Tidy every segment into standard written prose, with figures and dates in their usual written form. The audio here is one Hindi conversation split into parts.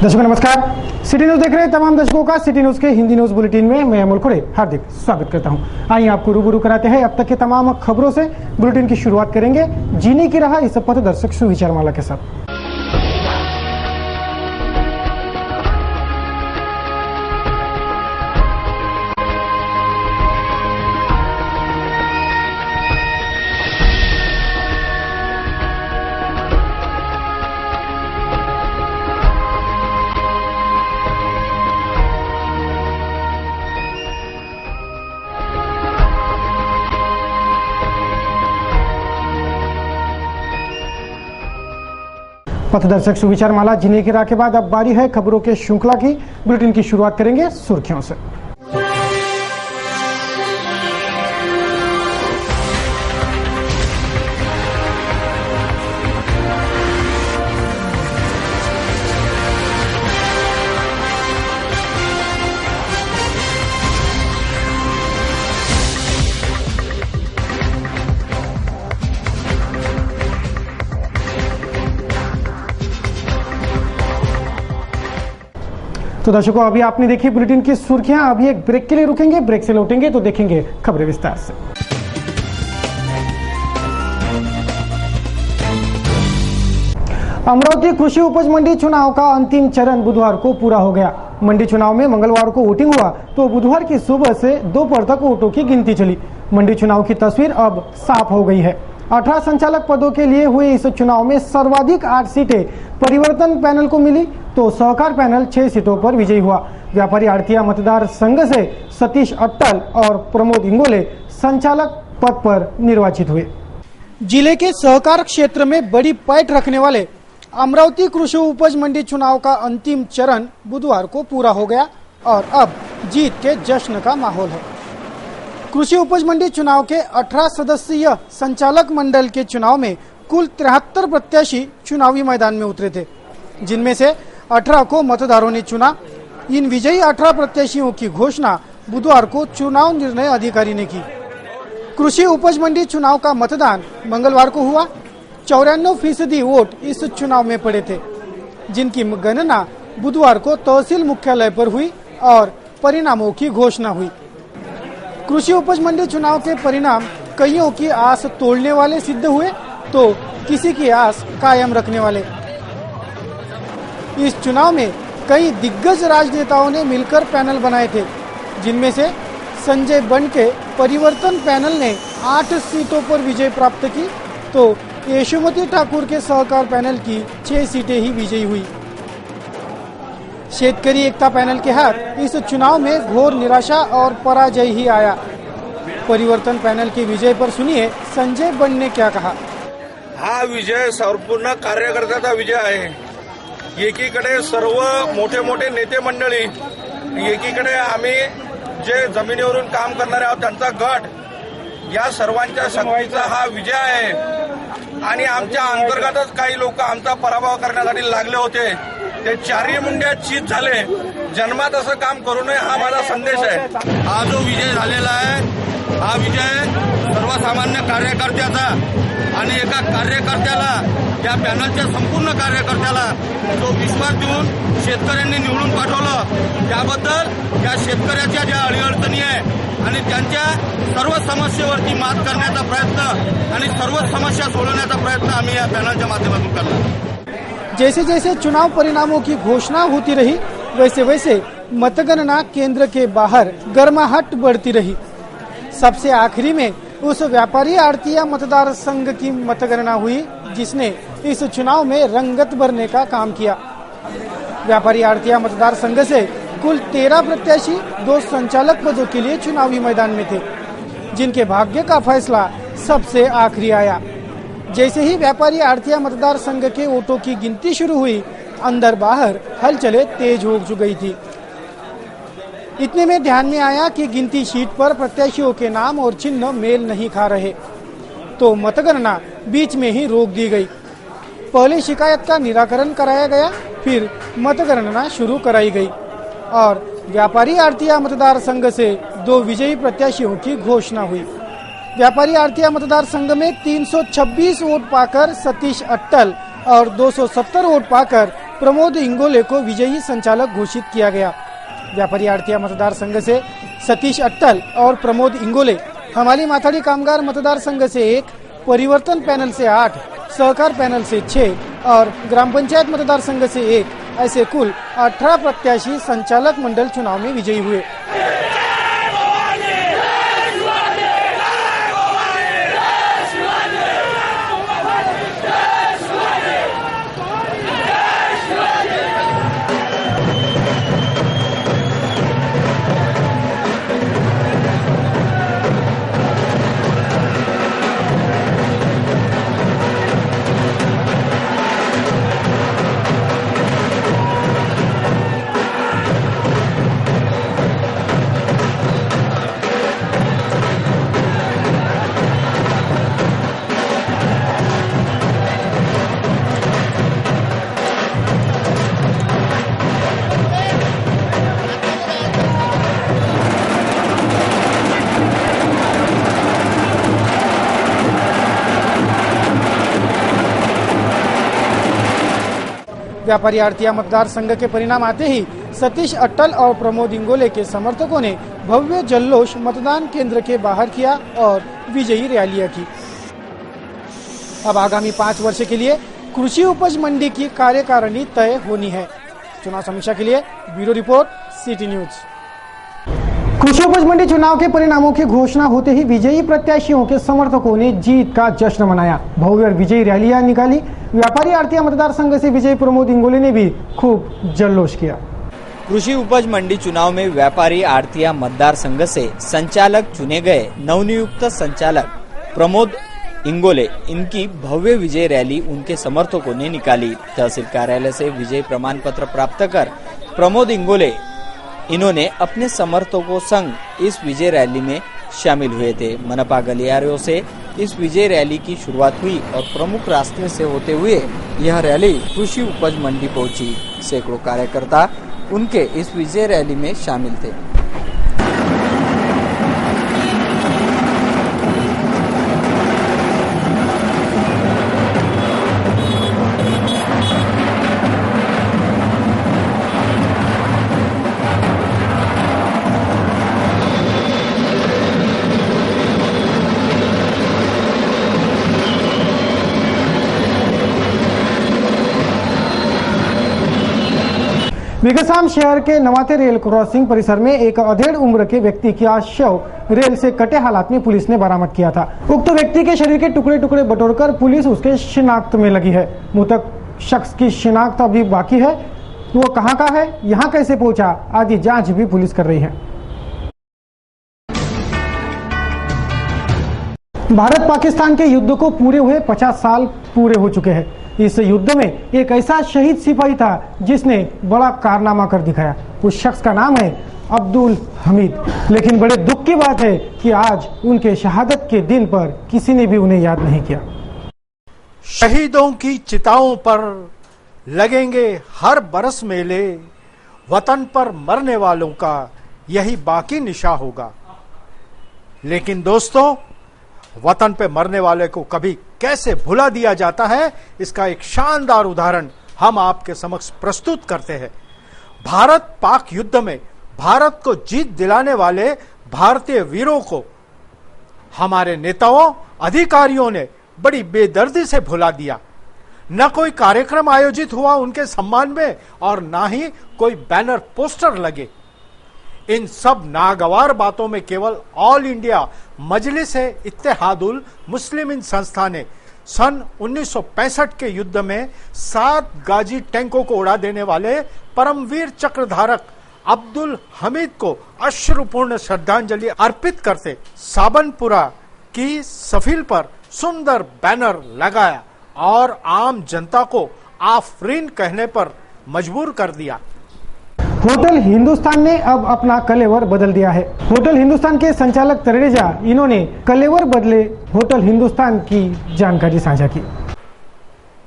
दर्शकों नमस्कार। सिटी न्यूज देख रहे हैं तमाम दर्शकों का सिटी न्यूज के हिंदी न्यूज बुलेटिन में मैं अमोल खुड़े हार्दिक स्वागत करता हूं। आइए आपको रूबरू कराते हैं अब तक के तमाम खबरों से। बुलेटिन की शुरुआत करेंगे जीने की राह इस पथदर्शक सुविचार माला के साथ। पथदर्शक सुविचार माला जीने की राह के बाद अब बारी है खबरों के श्रृंखला की। बुलेटिन की शुरुआत करेंगे सुर्खियों से। तो दर्शकों अभी आपने देखी बुलेटिन की सुर्खियां। अभी एक ब्रेक के लिए रुकेंगे, ब्रेक से लौटेंगे तो देखेंगे खबरें विस्तार से। अमरावती कृषि उपज मंडी चुनाव का अंतिम चरण बुधवार को पूरा हो गया। मंडी चुनाव में मंगलवार को वोटिंग हुआ तो बुधवार की सुबह से दोपहर तक वोटों की गिनती चली। मंडी चुनाव की तस्वीर अब साफ हो गई है। 18 संचालक पदों के लिए हुए इस चुनाव में सर्वाधिक 8 सीटें परिवर्तन पैनल को मिली तो सहकार पैनल 6 सीटों पर विजयी हुआ। व्यापारी आड़तिया मतदार संघ से सतीश अट्टल और प्रमोद इंगोले संचालक पद पर निर्वाचित हुए। जिले के सहकार क्षेत्र में बड़ी पैठ रखने वाले अमरावती कृषि उपज मंडी चुनाव का अंतिम चरण बुधवार को पूरा हो गया और अब जीत के जश्न का माहौल है। कृषि उपज मंडी चुनाव के 18 सदस्यीय संचालक मंडल के चुनाव में कुल 73 प्रत्याशी चुनावी मैदान में उतरे थे, जिनमें से 18 को मतदारों ने चुना। इन विजयी 18 प्रत्याशियों की घोषणा बुधवार को चुनाव निर्णय अधिकारी ने की। कृषि उपज मंडी चुनाव का मतदान मंगलवार को हुआ। 94% वोट इस चुनाव में पड़े थे, जिनकी गणना बुधवार को तहसील मुख्यालय पर हुई और परिणामों की घोषणा हुई। कृषि उपज मंडी चुनाव के परिणाम कईयों की आस तोड़ने वाले सिद्ध हुए तो किसी की आस कायम रखने वाले। इस चुनाव में कई दिग्गज राजनेताओं ने मिलकर पैनल बनाए थे, जिनमें से संजय बन के परिवर्तन पैनल ने 8 सीटों पर विजय प्राप्त की तो यशोमती ठाकुर के सहकार पैनल की 6 सीटें ही विजयी हुई। शेतकरी एकता पैनल के हाथ इस चुनाव में घोर निराशा और पराजय ही आया। परिवर्तन पैनल के विजय पर सुनिए संजय बन ने क्या कहा। हा विजय संपूर्ण कार्यकर्त्याचा विजय आहे। एकीकडे सर्व मोठे मोठे नेते मंडळी, एकीकडे आम्ही जे जमिनीवरून काम करणारे आहोत त्यांचा गट, या सर्वांच्या शक्तीचा हा विजय आहे। आणि आमच्या अंतर्गतच काही लोक आमचा पराभव करण्यासाठी लागले होते, ते चारही मुंड्या चीत झाले। जन्मात असं काम करू नये हा माझा संदेश आहे। हा जो विजय झालेला आहे हा विजय सर्वसामान्य कार्यकर्त्याचा आणि एका कार्यकर्त्याला, या पॅनलच्या संपूर्ण कार्यकर्त्याला जो विश्वास देऊन शेतकऱ्यांनी निवडून पाठवलं त्याबद्दल या शेतकऱ्याच्या ज्या अडीअडचणी आहे आणि त्यांच्या सर्व समस्येवरती मात करण्याचा प्रयत्न आणि सर्व समस्या सोडवण्याचा प्रयत्न आम्ही या पॅनलच्या माध्यमातून करणार। जैसे जैसे चुनाव परिणामों की घोषणा होती रही वैसे वैसे मतगणना केंद्र के बाहर गर्माहट बढ़ती रही। सबसे आखिरी में उस व्यापारी आड़तिया मतदार संघ की मतगणना हुई जिसने इस चुनाव में रंगत भरने का काम किया। व्यापारी आड़तिया मतदार संघ से कुल 13 प्रत्याशी 2 संचालक पदों के लिए चुनावी मैदान में थे, जिनके भाग्य का फैसला सबसे आखिरी आया। जैसे ही व्यापारी आड़तिया मतदार संघ के वोटों की गिनती शुरू हुई, अंदर बाहर हलचलें तेज हो गई थी। इतने में ध्यान में आया कि गिनती शीट पर प्रत्याशियों के नाम और चिन्ह मेल नहीं खा रहे, तो मतगणना बीच में ही रोक दी गई। पहले शिकायत का निराकरण कराया गया, फिर मतगणना शुरू कराई गई और व्यापारी आड़तिया मतदार संघ से 2 विजयी प्रत्याशियों की घोषणा हुई। व्यापारी आड़तिया मतदार संघ में 326 वोट पाकर सतीश अट्टल और 270 वोट पाकर प्रमोद इंगोले को विजयी संचालक घोषित किया गया। व्यापारी आड़तिया मतदार संघ से सतीश अट्टल और प्रमोद इंगोले, हमारी माथाड़ी कामगार मतदार संघ से 1, परिवर्तन पैनल से 8, सहकार पैनल से 6 और ग्राम पंचायत मतदार संघ से 1, ऐसे कुल 18 प्रत्याशी संचालक मंडल चुनाव में विजयी हुए। व्यापारी आड़तिया मतदार संघ के परिणाम आते ही सतीश अट्टल और प्रमोद इंगोले के समर्थकों ने भव्य जल्लोष मतदान केंद्र के बाहर किया और विजयी रैलियां की। अब आगामी 5 वर्ष के लिए कृषि उपज मंडी की कार्यकारिणी तय होनी है। चुनाव समीक्षा के लिए ब्यूरो रिपोर्ट, सिटी न्यूज। कृषि उपज मंडी चुनाव के परिणामों की घोषणा होते ही विजयी प्रत्याशियों के समर्थकों ने जीत का जश्न मनाया, भव्य और विजयी रैलियां निकाली। व्यापारी आड़तिया मतदार संघ से विजयी प्रमोद इंगोले ने भी खूब जल्लोष किया। कृषि उपज मंडी चुनाव में व्यापारी आड़तिया मतदार संघ से संचालक चुने गए नवनियुक्त संचालक प्रमोद इंगोले, इनकी भव्य विजय रैली उनके समर्थकों ने निकाली। तहसील कार्यालय से विजय प्रमाण पत्र प्राप्त कर प्रमोद इंगोले इन्होंने अपने समर्थकों संग इस विजय रैली में शामिल हुए थे। मनपा गलियारों से इस विजय रैली की शुरुआत हुई और प्रमुख रास्ते से होते हुए यह रैली कृषि उपज मंडी पहुंची। सैकड़ों कार्यकर्ता उनके इस विजय रैली में शामिल थे। विगसाम शहर के नवाते रेल क्रॉसिंग परिसर में एक अधेड़ उम्र के व्यक्ति का शव रेल से कटे हालात में पुलिस ने बरामद किया था। उक्त व्यक्ति के शरीर के टुकड़े टुकड़े बटोरकर पुलिस उसके शिनाख्त में लगी है। मृतक शख्स की शिनाख्त अभी बाकी है। वो कहां का है, यहां कैसे पहुंचा, आदि जांच भी पुलिस कर रही है। भारत पाकिस्तान के युद्ध को पूरे हुए 50 साल पूरे हो चुके हैं। इस युद्ध में एक ऐसा शहीद सिपाही था जिसने बड़ा कारनामा कर दिखाया। उस शख्स का नाम है अब्दुल हमीद। लेकिन बड़े दुख की बात है कि आज उनके शहादत के दिन पर किसी ने भी उन्हें याद नहीं किया। शहीदों की चिताओं पर लगेंगे हर बरस मेले, वतन पर मरने वालों का यही बाकी निशा होगा। लेकिन दोस्तों, वतन पे मरने वाले को कभी कैसे भुला दिया जाता है, इसका एक शानदार उदाहरण हम आपके समक्ष प्रस्तुत करते हैं। भारत पाक युद्ध में भारत को जीत दिलाने वाले भारतीय वीरों को हमारे नेताओं, अधिकारियों ने बड़ी बेदर्दी से भुला दिया। न कोई कार्यक्रम आयोजित हुआ उनके सम्मान में और ना ही कोई बैनर पोस्टर लगे। इन सब नागवार बातों में केवल ऑल इंडिया मजलिस-ए-इत्तेहादुल मुस्लिमीन संस्था ने सन 1965 के युद्ध में 7 गाजी टैंकों को उड़ा देने वाले परमवीर चक्रधारक अब्दुल हमीद को अश्रुपूर्ण श्रद्धांजलि अर्पित करते साबनपुरा की सफील पर सुंदर बैनर लगाया और आम जनता को आफरीन कहने पर मजबूर कर दिया। होटल हिंदुस्तान ने अब अपना कलेवर बदल दिया है। होटल हिंदुस्तान के संचालक तरेजा इन्होंने कलेवर बदले होटल हिंदुस्तान की जानकारी साझा की।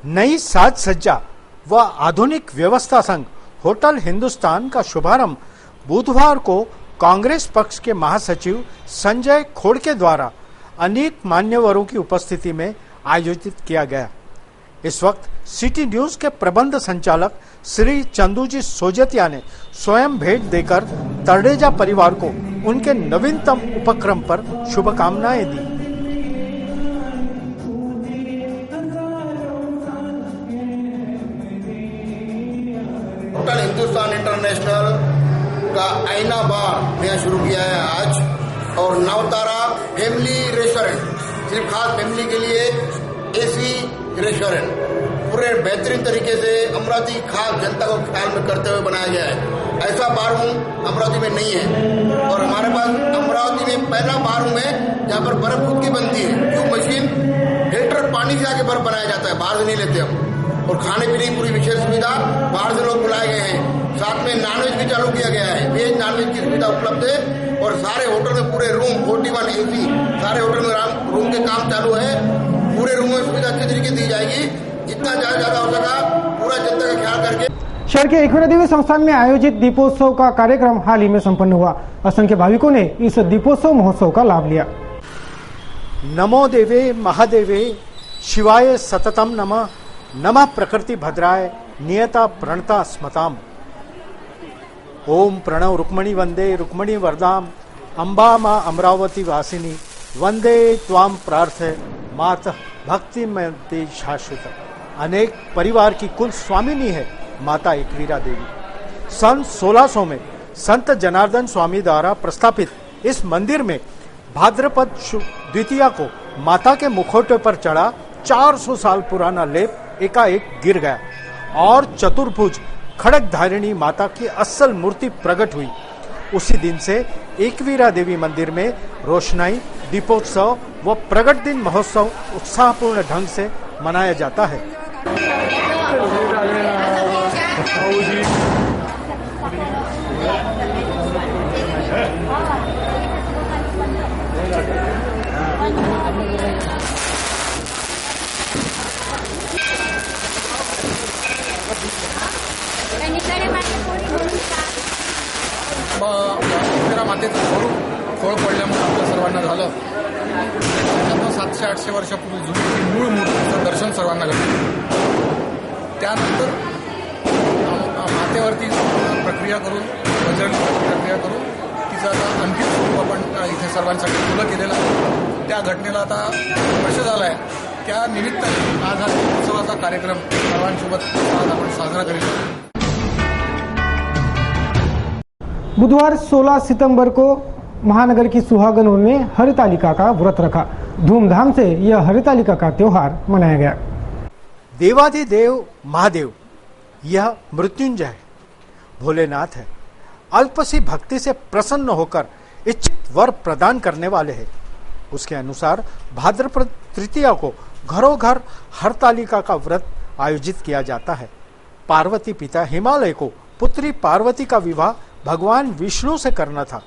नई साज सज्जा व आधुनिक व्यवस्था संग होटल हिंदुस्तान का शुभारंभ बुधवार को कांग्रेस पक्ष के महासचिव संजय खोड़के द्वारा अनेक मान्यवरों की उपस्थिति में आयोजित किया गया। इस वक्त सिटी न्यूज के प्रबंध संचालक श्री चंदूजी सोजतिया ने स्वयं भेंट देकर तरडेजा परिवार को उनके नवीनतम उपक्रम पर शुभकामनाएं दी। होटल हिंदुस्तान इंटरनेशनल का आईना बार नया शुरू किया है आज, और नवतारा फैमिली रेस्टोरेंट सिर्फ खास फैमिली के लिए एसी रेस्टोरेंट पूरे बेहतरीन तरीके से अमरावती खास जनता को ख्याल में करते हुए बनाया गया है। ऐसा बार रूम अमरावती में नहीं है, और हमारे पास अमरावती में पहला बार रूम है जहाँ पर बर्फ खुद की बनती है, क्यों मशीन लीटर पानी से आके बर्फ बनाया जाता है, बाहर से नहीं लेते हम। और खाने पीने की पूरी विशेष सुविधा, बाहर से लोग बुलाए गए हैं। साथ में नॉनवेज भी चालू किया गया है, वेज नॉनवेज की सुविधा उपलब्ध है, और सारे होटल में पूरे रूम 41 AC सारे होटल में रूम के काम चालू है। पूरे रूम में सुविधा अच्छी तरीके दी जाएगी, जितना ज्यादा हो सका पूरा जनता का ख्याल करके। शहर के एकविरा देवी संस्थान में आयोजित दीपोत्सव का कार्यक्रम हाल ही में संपन्न हुआ। असंख्य भाविकों ने इस दीपोत्सव महोत्सव का लाभ लिया। नमो देवे महादेवे शिवाय सततम नमः, नमः प्रकृति भद्राय नियता प्रणता स्मताम। ओम प्रणव रुक्मणी वंदे रुक्मणी वरदाम, अंबा मां अमरावती वासिनी वंदे त्वाम प्रार्थे मात भक्ति में शाश्वत। अनेक परिवार की कुल स्वामिनी है माता एकवीरा देवी। सन 1600 में संत जनार्दन स्वामी द्वारा प्रस्थापित इस मंदिर में भाद्रपद द्वितीया को माता के मुखौटे पर चढ़ा 400 साल पुराना लेप एकाएक गिर गया और चतुर्भुज खड़ग धारिणी माता की असल मूर्ति प्रकट हुई। उसी दिन से एकवीरा देवी मंदिर में रोशनाई, दीपोत्सव व प्रगट दिन महोत्सव उत्साहपूर्ण ढंग से मनाया जाता है। एकवीरा मातेचं स्वरूप खोळ पडल्यामुळे आपल्या सर्वांना झालं। 700-800 वर्षापूर्वी जुनी मूळ मूर्तीचं दर्शन सर्वांना घडलं। त्यानंतर मातेवरती प्रक्रिया करून, प्रक्रिया करून तिचं आता अंतिम स्वरूप आपण इथे सर्वांसाठी खुलं केलेलं आहे। त्या घटनेला आता वर्ष झालं आहे। त्या निमित्ताने आज हा उत्सवाचा कार्यक्रम सर्वांसोबत आज आपण साजरा करीत आहोत। बुधवार 16 सितंबर को महानगर की सुहागनों ने हरितालिका का व्रत रखा। धूमधाम से यह हरितालिका का त्योहार मनाया गया। देवाधिदेव महादेव यह मृत्युंजय है, भोलेनाथ है। अल्पसी भक्ति से प्रसन्न होकर इच्छित वर प्रदान करने वाले हैं। उसके अनुसार भाद्रपद तृतीया को घरों घर हरतालिका का व्रत आयोजित किया जाता है। पार्वती पिता हिमालय को पुत्री पार्वती का विवाह भगवान विष्णु से करना था,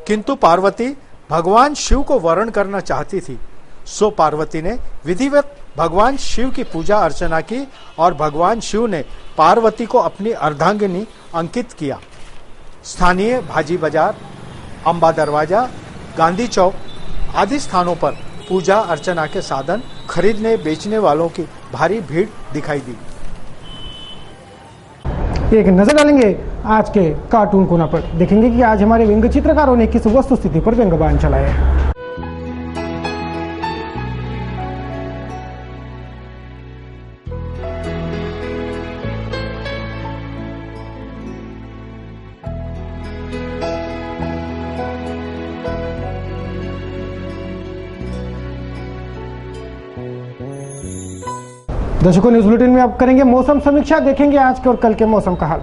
किंतु पार्वती भगवान शिव को वरण करना चाहती थी। सो पार्वती ने विधिवत भगवान शिव की पूजा अर्चना की और भगवान शिव ने पार्वती को अपनी अर्धांगिनी अंकित किया। स्थानीय भाजी बाजार, अंबा दरवाजा, गांधी चौक आदि स्थानों पर पूजा अर्चना के साधन खरीदने बेचने वालों की भारी भीड़ दिखाई दी। एक नजर डालेंगे आज के कार्टून कोना पर। देखेंगे कि आज हमारे व्यंग्य चित्रकारों ने किस वस्तु स्थिति पर व्यंग्यबाण चलाया है। दर्शकों, न्यूज बुलेटिन में अब करेंगे मौसम समीक्षा। देखेंगे आज के और कल के मौसम का हाल।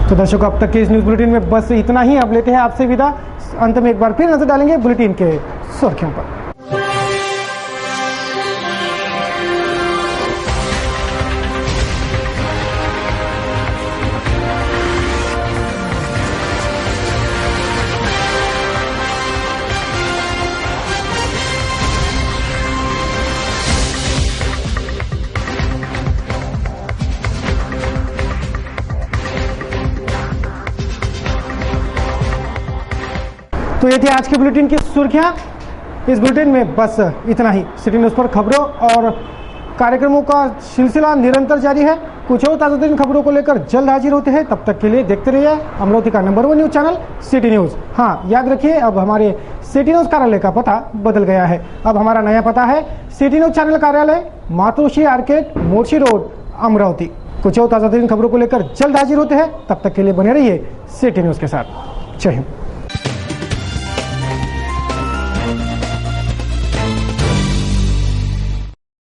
तो दर्शकों, अब तक के इस न्यूज बुलेटिन में बस इतना ही। अब लेते हैं आपसे विदा। अंत में एक बार फिर नजर डालेंगे बुलेटिन के सुर्खियों पर। तो ये थी आज के बुलेटिन की सुर्खियां। इस बुलेटिन में बस इतना ही। सिटी न्यूज पर खबरों और कार्यक्रमों का सिलसिला निरंतर जारी है। कुछ और ताजा तरीन खबरों को लेकर जल्द हाजिर होते हैं। तब तक के लिए देखते रहिए अमरावती का number 1 news channel city news. हाँ, याद रखिए अब हमारे सिटी न्यूज कार्यालय का पता बदल गया है। अब हमारा नया पता है सिटी न्यूज चैनल कार्यालय, मातोश्री आर्केड, मोर्शी रोड, अमरावती। कुछ और ताजा तरीन खबरों को लेकर जल्द हाजिर होते हैं। तब तक के लिए बने रहिए सिटी न्यूज के साथ। जय हिंद।